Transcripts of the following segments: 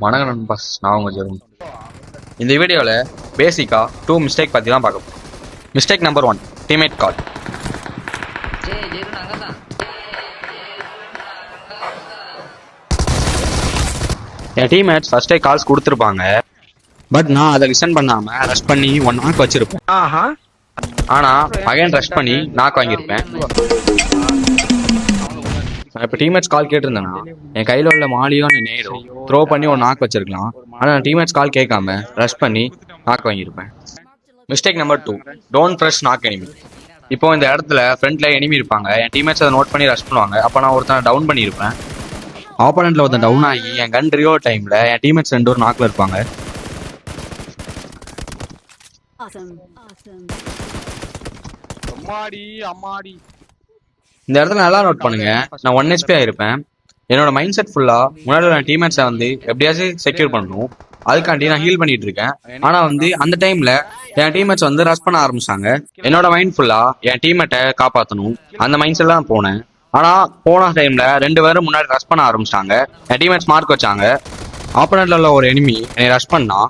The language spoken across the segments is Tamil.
வணக்கம் நண்பாஸ், நான் உங்கள் ஜெரும். இந்த வீடியோவில் பேசிக்காக 2 மிஸ்டேக் பற்றி தான் பார்க்க போகிறோம். மிஸ்டேக் நம்பர் 1, டீம்மேட் கால். என் டீம்மேட்ஸ் ஃபர்ஸ்டே கால்ஸ் கொடுத்துருப்பாங்க, பட் நான் அதை லிசன் பண்ணாமல் ரஷ் பண்ணி 1 நாக் வச்சுருப்பேன். ஆனால் அகைன் ரஷ் பண்ணி நாக் வாங்கியிருப்பேன். நான் இப்போ டீம்மேட்ஸ் கால் கேட்டிருந்தேன்னா என் கையில் உள்ள மாலியோ நேரோ த்ரோ பண்ணி 1 நாக் வச்சிருக்கலாம். ஆனால் நான் டீம்மேட்ஸ் கால் கேட்காம ரஷ் பண்ணி நாக் வாங்கியிருப்பேன். Mistake number 2, don't press knock enemy. இப்போ இந்த இடத்துல ஃப்ரண்ட்ல எனிமி இருப்பாங்க, என் டீம்மேட்ஸ் அதை நோட் பண்ணி ரஷ் பண்ணுவாங்க. அப்போ நான் ஒருத்தனை டவுன் பண்ணியிருப்பேன். ஆப்போனண்ட்ல ஒருத்தன் டவுன் ஆகி என் கன் ரியோ டைம்ல என் டீம்மேட்ஸ் 2 ஒரு நாக்ல இருப்பாங்க. இந்த இடத்துல நல்லா நோட் பண்ணுங்க, நான் 1 HP ஆயிருப்பேன். என்னோட மைண்ட் செட் ஃபுல்லா முன்னாடி என் டீம்மேட்ஸை எப்படியாச்சும் செக்யூர் பண்ணணும், அதுக்காண்டி நான் ஹீல் பண்ணிட்டு இருக்கேன். ஆனா அந்த டைம்ல என் டீம்மேட்ஸ் ரஷ் பண்ண ஆரம்பிச்சாங்க. என்னோட மைண்ட் ஃபுல்லா என் டீம்மேட்டை காப்பாற்றணும், அந்த மைண்ட் செட்ல தான் போனேன். ஆனா போன டைம்ல 2 பேரும் முன்னாடி ரஷ் பண்ண ஆரம்பிச்சிட்டாங்க. என் டீம்மேட்ஸ் மார்க் வச்சாங்க. ஆப்போனண்ட்ல உள்ள ஒரு எனிமி என்னை ரஷ் பண்ணா,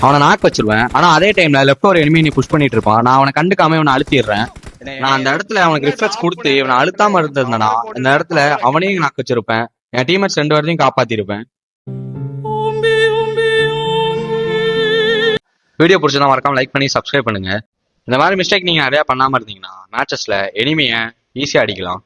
அவனை நாக் வச்சிருவேன். ஆனா அதே டைம்ல லெஃப்ட் ஒரு எனிமி நீ புஷ் பண்ணிட்டு இருப்பான். நான் அவனை கண்டுக்காம இவனை அழுத்திடுறேன். நான் அந்த இடத்துல அவனுக்கு ரிஃப்ளெக்ஸ் கொடுத்து இவனை அழுத்தாம இருந்திருந்தேன்னா இந்த இடத்துல அவனையும் நாக்கு வச்சிருப்பேன். என் டீம்மேட்ஸ் 2 பேரையும் காப்பாத்திருப்பேன். வீடியோ பிடிச்சதா மறக்காம லைக் பண்ணி சப்ஸ்கிரைப் பண்ணுங்க. இந்த மாதிரி மிஸ்டேக் நீங்க நிறைய பண்ணாம இருந்தீங்கன்னா மேட்சஸ்ல எனிமியை ஈஸியா அடிக்கலாம்.